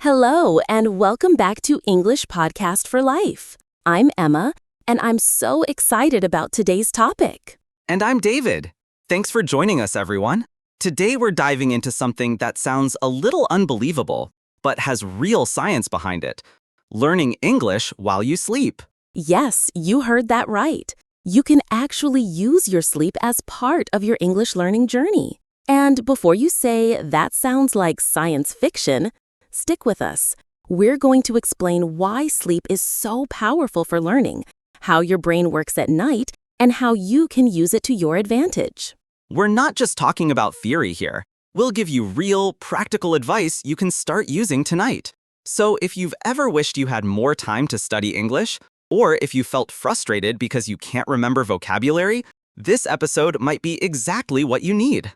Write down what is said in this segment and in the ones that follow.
Hello, and welcome back to English Podcast for Life. I'm Emma, and I'm so excited about today's topic. And I'm David. Thanks for joining us, everyone. Today we're diving into something that sounds a little unbelievable, but has real science behind it. Learning English while you sleep. Yes, you heard that right. You can actually use your sleep as part of your English learning journey. And before you say, that sounds like science fiction, stick with us. We're going to explain why sleep is so powerful for learning, how your brain works at night, and how you can use it to your advantage. We're not just talking about theory here. We'll give you real, practical advice you can start using tonight. So if you've ever wished you had more time to study English, or if you felt frustrated because you can't remember vocabulary, this episode might be exactly what you need.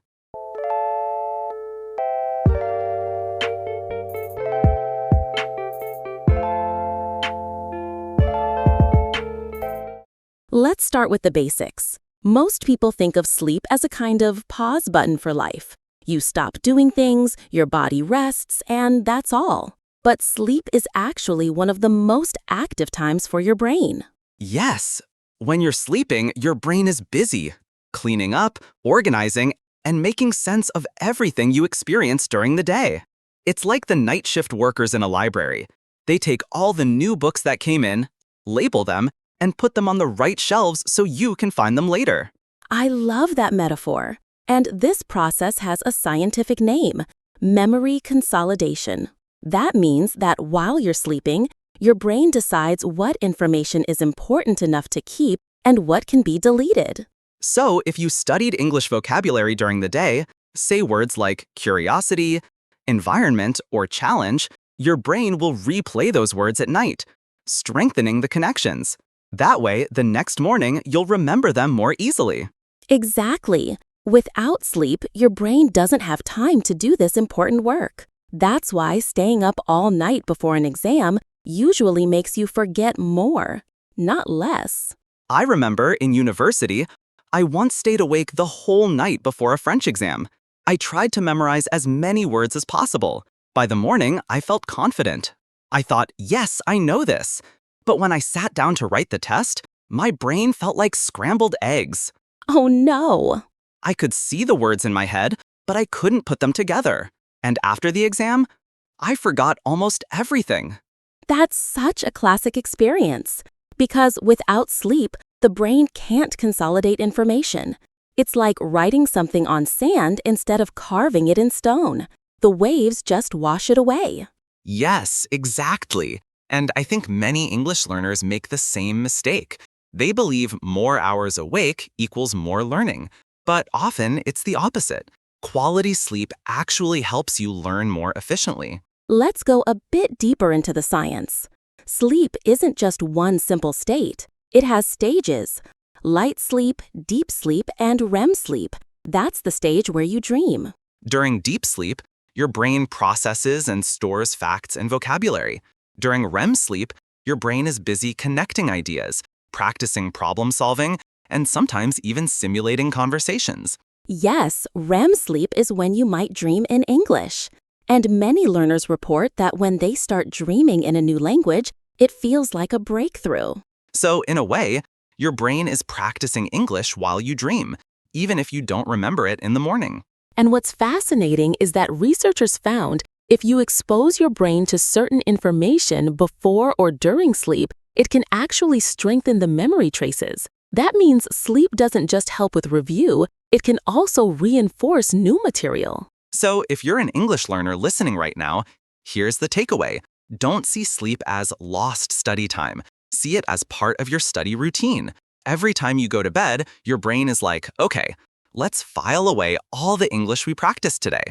Let's start with the basics. Most people think of sleep as a kind of pause button for life. You stop doing things, your body rests, and that's all. But sleep is actually one of the most active times for your brain. Yes, when you're sleeping, your brain is busy, cleaning up, organizing, and making sense of everything you experience during the day. It's like the night shift workers in a library. They take all the new books that came in, label them, and put them on the right shelves so you can find them later. I love that metaphor. And this process has a scientific name, memory consolidation. That means that while you're sleeping, your brain decides what information is important enough to keep and what can be deleted. So if you studied English vocabulary during the day, say words like curiosity, environment, or challenge, your brain will replay those words at night, strengthening the connections. That way, the next morning, you'll remember them more easily. Exactly. Without sleep, your brain doesn't have time to do this important work. That's why staying up all night before an exam usually makes you forget more, not less. I remember in university, I once stayed awake the whole night before a French exam. I tried to memorize as many words as possible. By the morning, I felt confident. I thought, yes, I know this. But when I sat down to write the test, my brain felt like scrambled eggs. Oh no! I could see the words in my head, but I couldn't put them together. And after the exam, I forgot almost everything. That's such a classic experience. Because without sleep, the brain can't consolidate information. It's like writing something on sand instead of carving it in stone. The waves just wash it away. Yes, exactly. And I think many English learners make the same mistake. They believe more hours awake equals more learning. But often it's the opposite. Quality sleep actually helps you learn more efficiently. Let's go a bit deeper into the science. Sleep isn't just one simple state. It has stages. Light sleep, deep sleep, and REM sleep. That's the stage where you dream. During deep sleep, your brain processes and stores facts and vocabulary. During REM sleep, your brain is busy connecting ideas, practicing problem solving, and sometimes even simulating conversations. Yes, REM sleep is when you might dream in English. And many learners report that when they start dreaming in a new language, it feels like a breakthrough. So, in a way, your brain is practicing English while you dream, even if you don't remember it in the morning. And what's fascinating is that researchers found if you expose your brain to certain information before or during sleep, it can actually strengthen the memory traces. That means sleep doesn't just help with review, it can also reinforce new material. So, if you're an English learner listening right now, here's the takeaway. Don't see sleep as lost study time. See it as part of your study routine. Every time you go to bed, your brain is like, okay, let's file away all the English we practiced today.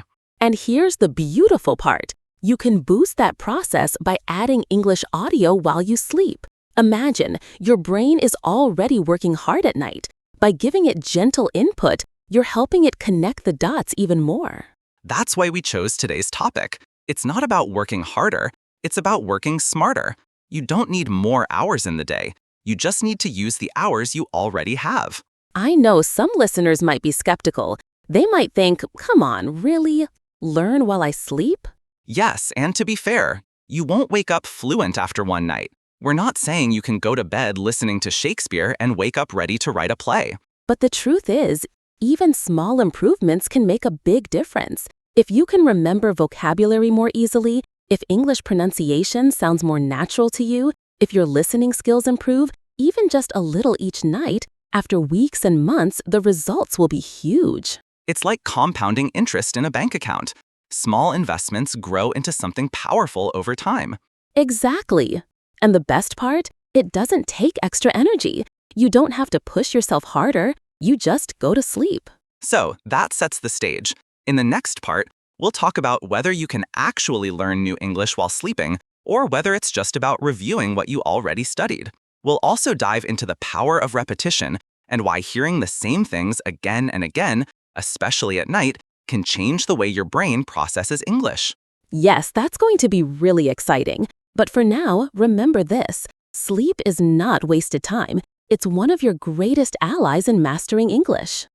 And here's the beautiful part. You can boost that process by adding English audio while you sleep. Imagine, your brain is already working hard at night. By giving it gentle input, you're helping it connect the dots even more. That's why we chose today's topic. It's not about working harder, it's about working smarter. You don't need more hours in the day. You just need to use the hours you already have. I know some listeners might be skeptical. They might think, come on, really? Learn while I sleep? Yes, and to be fair, you won't wake up fluent after one night. We're not saying you can go to bed listening to Shakespeare and wake up ready to write a play. But the truth is, even small improvements can make a big difference. If you can remember vocabulary more easily, if English pronunciation sounds more natural to you, if your listening skills improve, even just a little each night, after weeks and months, the results will be huge. It's like compounding interest in a bank account. Small investments grow into something powerful over time. Exactly. And the best part? It doesn't take extra energy. You don't have to push yourself harder. You just go to sleep. So that sets the stage. In the next part, we'll talk about whether you can actually learn new English while sleeping, or whether it's just about reviewing what you already studied. We'll also dive into the power of repetition and why hearing the same things again and again, especially at night, can change the way your brain processes English. Yes, that's going to be really exciting. But for now, remember this. Sleep is not wasted time. It's one of your greatest allies in mastering English.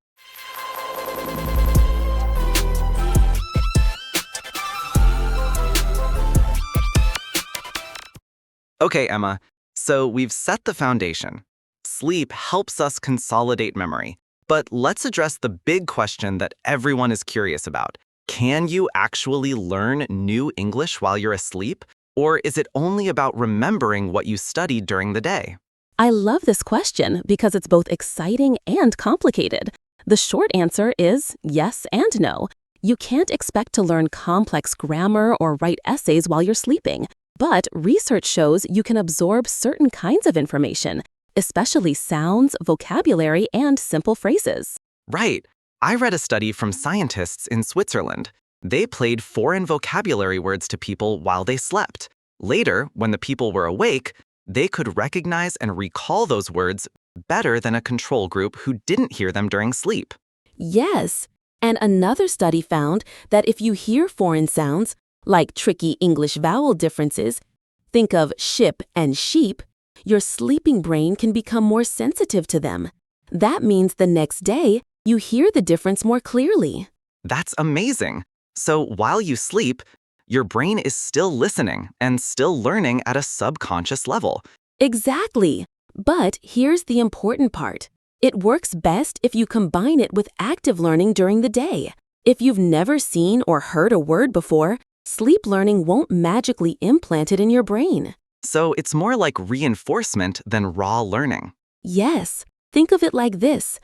Okay, Emma, so we've set the foundation. Sleep helps us consolidate memory. But let's address the big question that everyone is curious about. Can you actually learn new English while you're asleep? Or is it only about remembering what you studied during the day? I love this question because it's both exciting and complicated. The short answer is yes and no. You can't expect to learn complex grammar or write essays while you're sleeping. But research shows you can absorb certain kinds of information, especially sounds, vocabulary, and simple phrases. Right. I read a study from scientists in Switzerland. They played foreign vocabulary words to people while they slept. Later, when the people were awake, they could recognize and recall those words better than a control group who didn't hear them during sleep. Yes, and another study found that if you hear foreign sounds, like tricky English vowel differences, think of ship and sheep, your sleeping brain can become more sensitive to them. That means the next day, you hear the difference more clearly. That's amazing. So while you sleep, your brain is still listening and still learning at a subconscious level. Exactly. But here's the important part. It works best if you combine it with active learning during the day. If you've never seen or heard a word before, sleep learning won't magically implant it in your brain. So it's more like reinforcement than raw learning. Yes, think of it like this.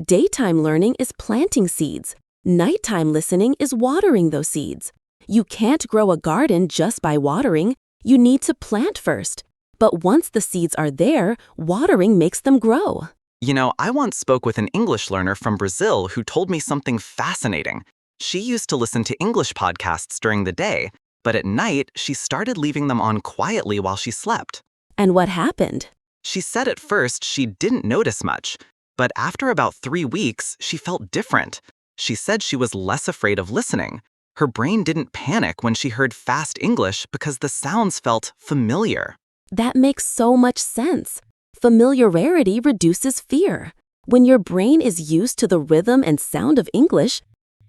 Daytime learning is planting seeds. Nighttime listening is watering those seeds. You can't grow a garden just by watering. You need to plant first. But once the seeds are there, watering makes them grow. You know, I once spoke with an English learner from Brazil who told me something fascinating. She used to listen to English podcasts during the day, but at night, she started leaving them on quietly while she slept. And what happened? She said at first she didn't notice much, but after about 3 weeks, she felt different. She said she was less afraid of listening. Her brain didn't panic when she heard fast English because the sounds felt familiar. That makes so much sense. Familiarity reduces fear. When your brain is used to the rhythm and sound of English,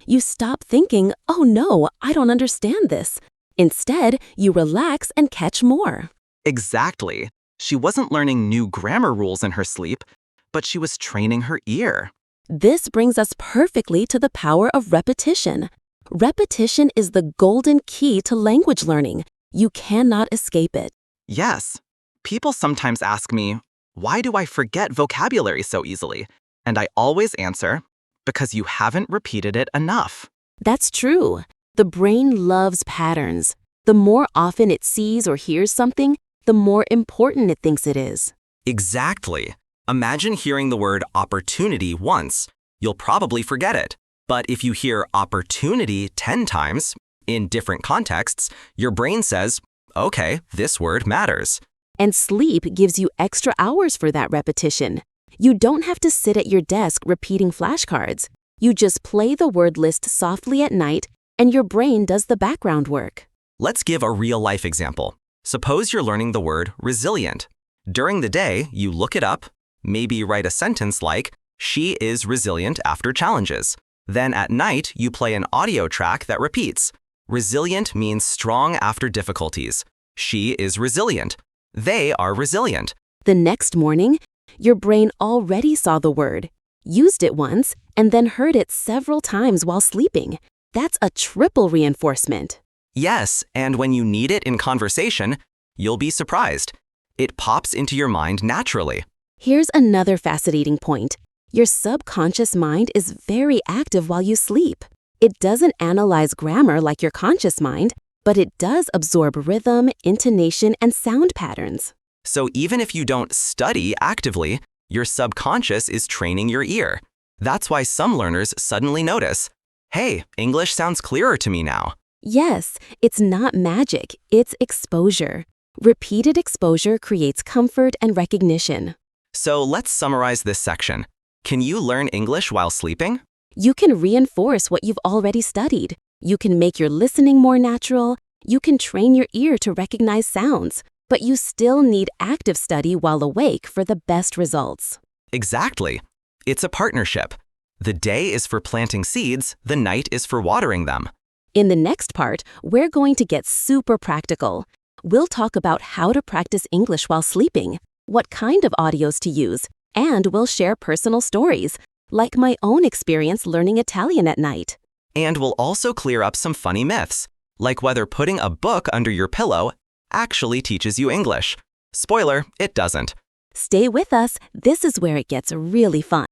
you stop thinking, oh no, I don't understand this. Instead, you relax and catch more. Exactly. She wasn't learning new grammar rules in her sleep, but she was training her ear. This brings us perfectly to the power of repetition. Repetition is the golden key to language learning. You cannot escape it. Yes. People sometimes ask me, why do I forget vocabulary so easily? And I always answer, because you haven't repeated it enough. That's true. The brain loves patterns. The more often it sees or hears something, the more important it thinks it is. Exactly. Imagine hearing the word opportunity once. You'll probably forget it. But if you hear opportunity 10 times, in different contexts, your brain says, okay, this word matters. And sleep gives you extra hours for that repetition. You don't have to sit at your desk repeating flashcards. You just play the word list softly at night, and your brain does the background work. Let's give a real-life example. Suppose you're learning the word resilient. During the day, you look it up, maybe write a sentence like, she is resilient after challenges. Then at night, you play an audio track that repeats, Resilient means strong after difficulties. She is resilient. They are resilient. The next morning, your brain already saw the word, used it once, and then heard it several times while sleeping. That's a triple reinforcement. Yes, and when you need it in conversation, you'll be surprised. It pops into your mind naturally. Here's another fascinating point. Your subconscious mind is very active while you sleep. It doesn't analyze grammar like your conscious mind, but it does absorb rhythm, intonation, and sound patterns. So even if you don't study actively, your subconscious is training your ear. That's why some learners suddenly notice, hey, English sounds clearer to me now. Yes, it's not magic, it's exposure. Repeated exposure creates comfort and recognition. So let's summarize this section. Can you learn English while sleeping? You can reinforce what you've already studied. You can make your listening more natural. You can train your ear to recognize sounds. But you still need active study while awake for the best results. Exactly. It's a partnership. The day is for planting seeds, the night is for watering them. In the next part, we're going to get super practical. We'll talk about how to practice English while sleeping, what kind of audios to use, and we'll share personal stories, like my own experience learning Italian at night. And we'll also clear up some funny myths, like whether putting a book under your pillow actually teaches you English. Spoiler, it doesn't. Stay with us. This is where it gets really fun.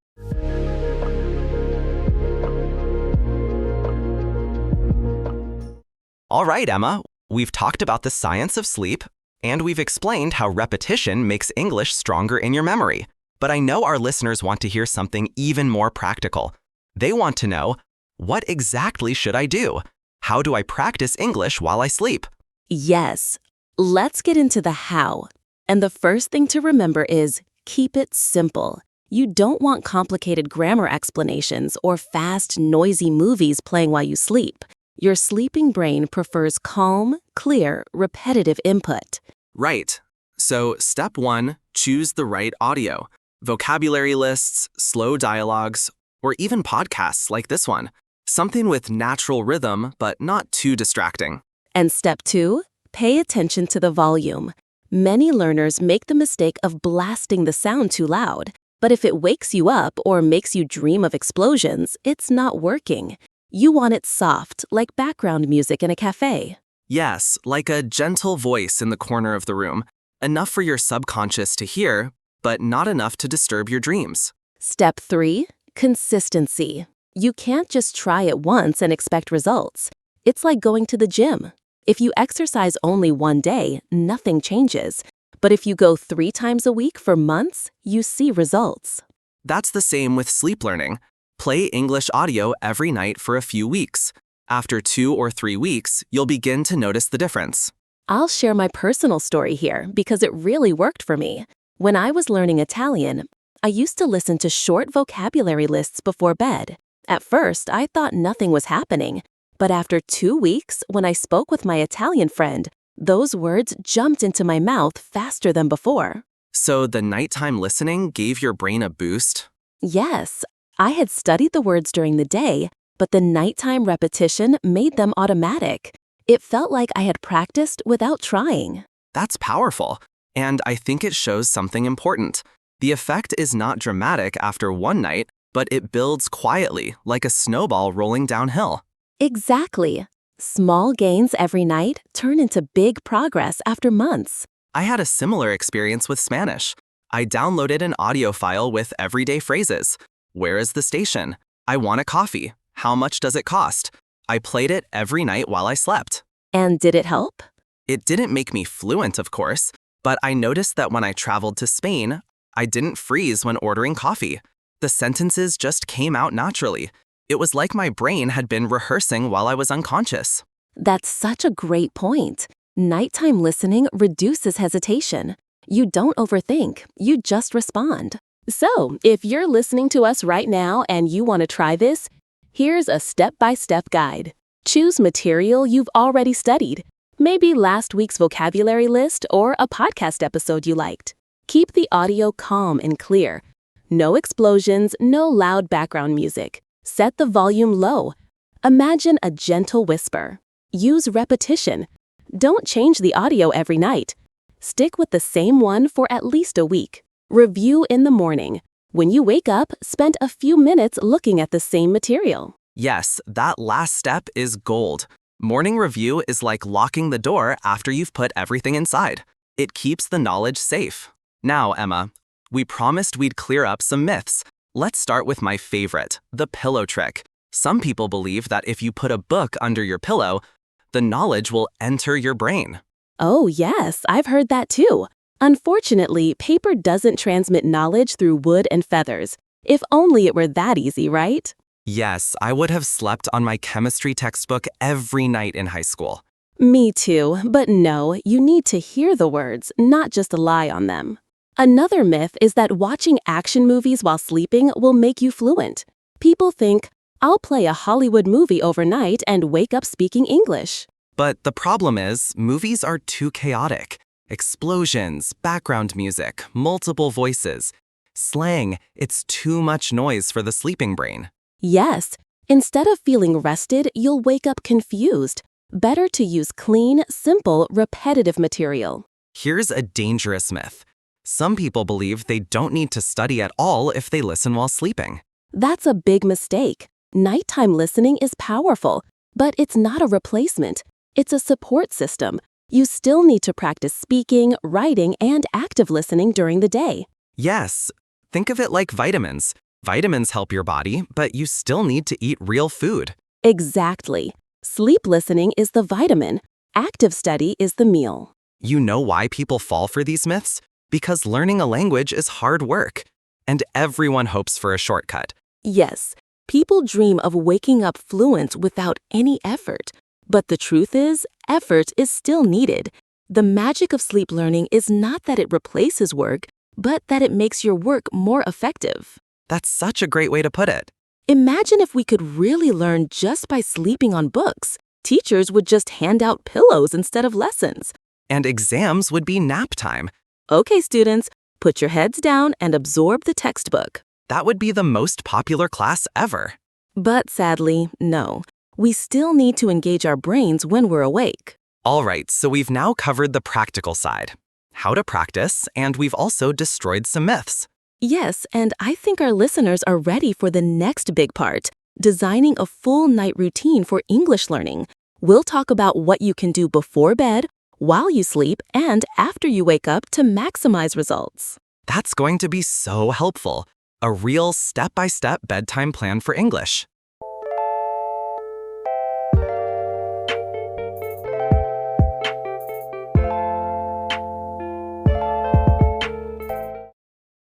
All right, Emma, we've talked about the science of sleep, and we've explained how repetition makes English stronger in your memory. But I know our listeners want to hear something even more practical. They want to know, what exactly should I do? How do I practice English while I sleep? Yes. Let's get into the how. And the first thing to remember is keep it simple. You don't want complicated grammar explanations or fast, noisy movies playing while you sleep. Your sleeping brain prefers calm, clear, repetitive input. Right. So, step 1, choose the right audio. Vocabulary lists, slow dialogues, or even podcasts like this one. Something with natural rhythm, but not too distracting. And step 2, pay attention to the volume. Many learners make the mistake of blasting the sound too loud. But if it wakes you up or makes you dream of explosions, it's not working. You want it soft, like background music in a cafe. Yes, like a gentle voice in the corner of the room. Enough for your subconscious to hear, but not enough to disturb your dreams. Step 3, consistency. You can't just try it once and expect results. It's like going to the gym. If you exercise only one day, nothing changes. But if you go 3 times a week for months, you see results. That's the same with sleep learning. Play English audio every night for a few weeks. After 2 or 3 weeks, you'll begin to notice the difference. I'll share my personal story here because it really worked for me. When I was learning Italian, I used to listen to short vocabulary lists before bed. At first, I thought nothing was happening. But after 2 weeks, when I spoke with my Italian friend, those words jumped into my mouth faster than before. So the nighttime listening gave your brain a boost? Yes, I had studied the words during the day, but the nighttime repetition made them automatic. It felt like I had practiced without trying. That's powerful. And I think it shows something important. The effect is not dramatic after one night, but it builds quietly, like a snowball rolling downhill. Exactly. Small gains every night turn into big progress after months. I had a similar experience with Spanish. I downloaded an audio file with everyday phrases. Where is the station? I want a coffee. How much does it cost? I played it every night while I slept. And did it help? It didn't make me fluent, of course, but I noticed that when I traveled to Spain, I didn't freeze when ordering coffee. The sentences just came out naturally. It was like my brain had been rehearsing while I was unconscious. That's such a great point. Nighttime listening reduces hesitation. You don't overthink, you just respond. So, if you're listening to us right now and you want to try this, here's a step-by-step guide. Choose material you've already studied, maybe last week's vocabulary list or a podcast episode you liked. Keep the audio calm and clear. No explosions, no loud background music. Set the volume low. Imagine a gentle whisper. Use repetition. Don't change the audio every night. Stick with the same one for at least a week. Review in the morning. When you wake up, spend a few minutes looking at the same material. Yes, that last step is gold. Morning review is like locking the door after you've put everything inside. It keeps the knowledge safe. Now, Emma, we promised we'd clear up some myths. Let's start with my favorite, the pillow trick. Some people believe that if you put a book under your pillow, the knowledge will enter your brain. Oh, yes, I've heard that too. Unfortunately, paper doesn't transmit knowledge through wood and feathers. If only it were that easy, right? Yes, I would have slept on my chemistry textbook every night in high school. Me too, but no, you need to hear the words, not just lie on them. Another myth is that watching action movies while sleeping will make you fluent. People think, I'll play a Hollywood movie overnight and wake up speaking English. But the problem is, movies are too chaotic. Explosions, background music, multiple voices. Slang, it's too much noise for the sleeping brain. Yes, instead of feeling rested, you'll wake up confused. Better to use clean, simple, repetitive material. Here's a dangerous myth. Some people believe they don't need to study at all if they listen while sleeping. That's a big mistake. Nighttime listening is powerful, but it's not a replacement. It's a support system. You still need to practice speaking, writing, and active listening during the day. Yes, think of it like vitamins. Vitamins help your body, but you still need to eat real food. Exactly. Sleep listening is the vitamin. Active study is the meal. You know why people fall for these myths? Because learning a language is hard work, and everyone hopes for a shortcut. Yes, people dream of waking up fluent without any effort. But the truth is, effort is still needed. The magic of sleep learning is not that it replaces work, but that it makes your work more effective. That's such a great way to put it. Imagine if we could really learn just by sleeping on books. Teachers would just hand out pillows instead of lessons. And exams would be nap time. Okay, students, put your heads down and absorb the textbook. That would be the most popular class ever. But sadly, no. We still need to engage our brains when we're awake. All right, so we've now covered the practical side, how to practice, and we've also destroyed some myths. Yes, and I think our listeners are ready for the next big part, designing a full night routine for English learning. We'll talk about what you can do before bed, while you sleep, and after you wake up to maximize results. That's going to be so helpful. A real step-by-step bedtime plan for English.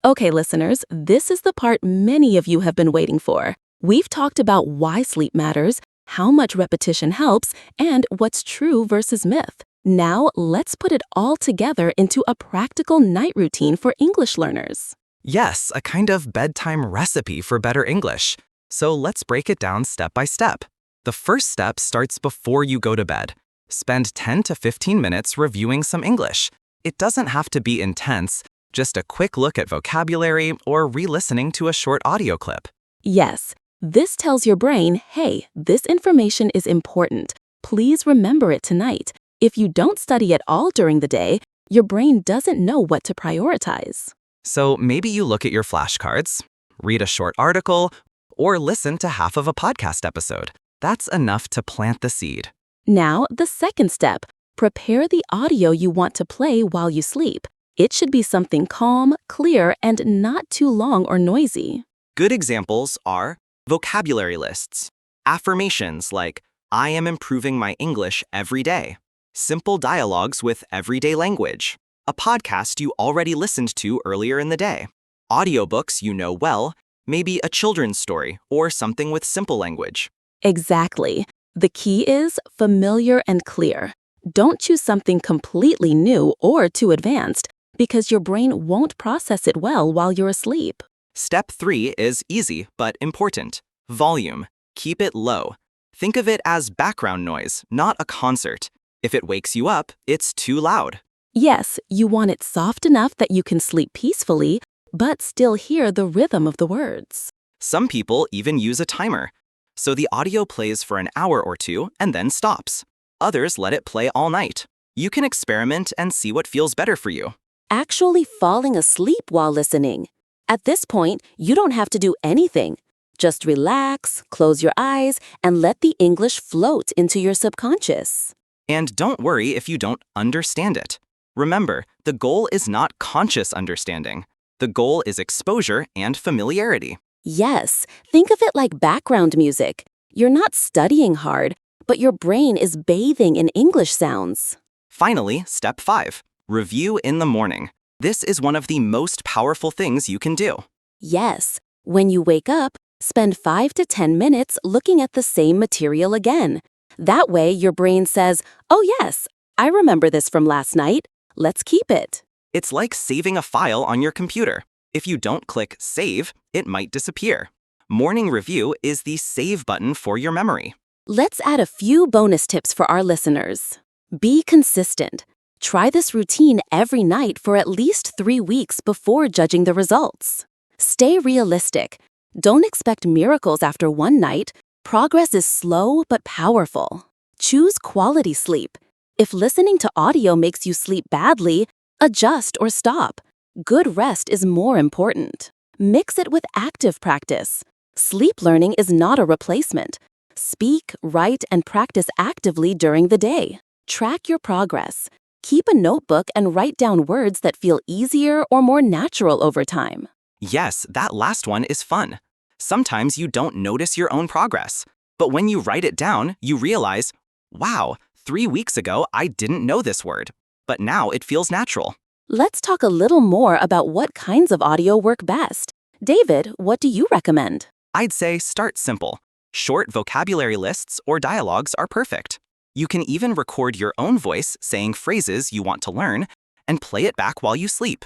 Okay, listeners, this is the part many of you have been waiting for. We've talked about why sleep matters, how much repetition helps, and what's true versus myth. Now, let's put it all together into a practical night routine for English learners. Yes, a kind of bedtime recipe for better English. So let's break it down step by step. The first step starts before you go to bed. Spend 10 to 15 minutes reviewing some English. It doesn't have to be intense, just a quick look at vocabulary or re-listening to a short audio clip. Yes, this tells your brain, hey, this information is important. Please remember it tonight. If you don't study at all during the day, your brain doesn't know what to prioritize. So maybe you look at your flashcards, read a short article, or listen to half of a podcast episode. That's enough to plant the seed. Now, the second step, prepare the audio you want to play while you sleep. It should be something calm, clear, and not too long or noisy. Good examples are vocabulary lists, affirmations like, I am improving my English every day, simple dialogues with everyday language, a podcast you already listened to earlier in the day, audiobooks you know well, maybe a children's story or something with simple language. Exactly. The key is familiar and clear. Don't choose something completely new or too advanced, because your brain won't process it well while you're asleep. Step 3 is easy but important. Volume. Keep it low. Think of it as background noise, not a concert. If it wakes you up, it's too loud. Yes, you want it soft enough that you can sleep peacefully, but still hear the rhythm of the words. Some people even use a timer. So the audio plays for an hour or two and then stops. Others let it play all night. You can experiment and see what feels better for you. Actually falling asleep while listening. At this point, you don't have to do anything. Just relax, close your eyes, and let the English float into your subconscious. And don't worry if you don't understand it. Remember, the goal is not conscious understanding. The goal is exposure and familiarity. Yes, think of it like background music. You're not studying hard, but your brain is bathing in English sounds. Finally, step 5. Review in the morning. This is one of the most powerful things you can do. Yes, when you wake up, spend 5 to 10 minutes looking at the same material again. That way, your brain says, "Oh yes, I remember this from last night. Let's keep it." It's like saving a file on your computer. If you don't click Save, it might disappear. Morning Review is the save button for your memory. Let's add a few bonus tips for our listeners. Be consistent. Try this routine every night for at least 3 weeks before judging the results. Stay realistic. Don't expect miracles after one night. Progress is slow but powerful. Choose quality sleep. If listening to audio makes you sleep badly, adjust or stop. Good rest is more important. Mix it with active practice. Sleep learning is not a replacement. Speak, write, and practice actively during the day. Track your progress. Keep a notebook and write down words that feel easier or more natural over time. Yes, that last one is fun. Sometimes you don't notice your own progress. But when you write it down, you realize, wow, 3 weeks ago I didn't know this word. But now it feels natural. Let's talk a little more about what kinds of audio work best. David, what do you recommend? I'd say start simple. Short vocabulary lists or dialogues are perfect. You can even record your own voice saying phrases you want to learn and play it back while you sleep.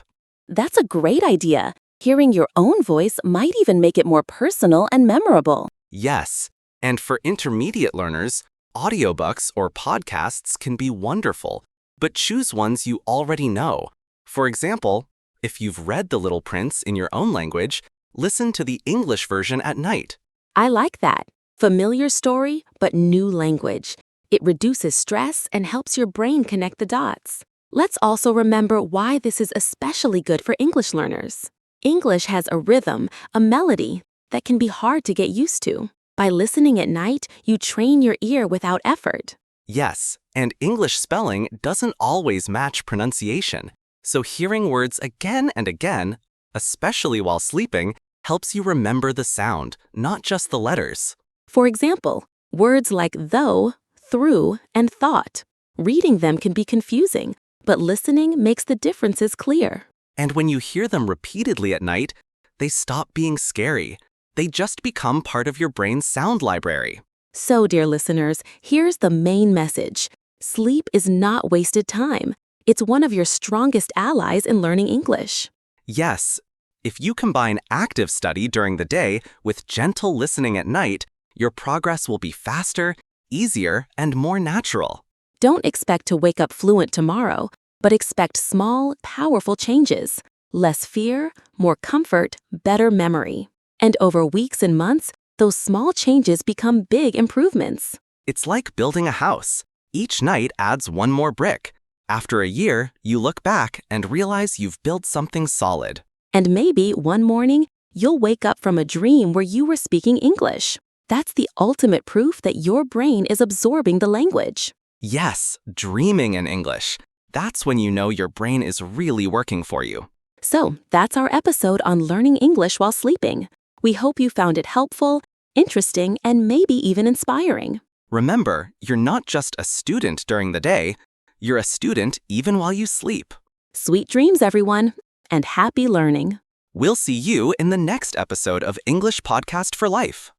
That's a great idea. Hearing your own voice might even make it more personal and memorable. Yes, and for intermediate learners, audiobooks or podcasts can be wonderful, but choose ones you already know. For example, if you've read The Little Prince in your own language, listen to the English version at night. I like that. Familiar story, but new language. It reduces stress and helps your brain connect the dots. Let's also remember why this is especially good for English learners. English has a rhythm, a melody, that can be hard to get used to. By listening at night, you train your ear without effort. Yes, and English spelling doesn't always match pronunciation, so hearing words again and again, especially while sleeping, helps you remember the sound, not just the letters. For example, words like though, through, and thought. Reading them can be confusing, but listening makes the differences clear. And when you hear them repeatedly at night, they stop being scary. They just become part of your brain's sound library. So, dear listeners, here's the main message. Sleep is not wasted time. It's one of your strongest allies in learning English. Yes, if you combine active study during the day with gentle listening at night, your progress will be faster, easier, and more natural. Don't expect to wake up fluent tomorrow, but expect small, powerful changes. Less fear, more comfort, better memory. And over weeks and months, those small changes become big improvements. It's like building a house. Each night adds one more brick. After a year, you look back and realize you've built something solid. And maybe one morning, you'll wake up from a dream where you were speaking English. That's the ultimate proof that your brain is absorbing the language. Yes, dreaming in English. That's when you know your brain is really working for you. So, that's our episode on learning English while sleeping. We hope you found it helpful, interesting, and maybe even inspiring. Remember, you're not just a student during the day, you're a student even while you sleep. Sweet dreams, everyone, and happy learning. We'll see you in the next episode of English Podcast for Life.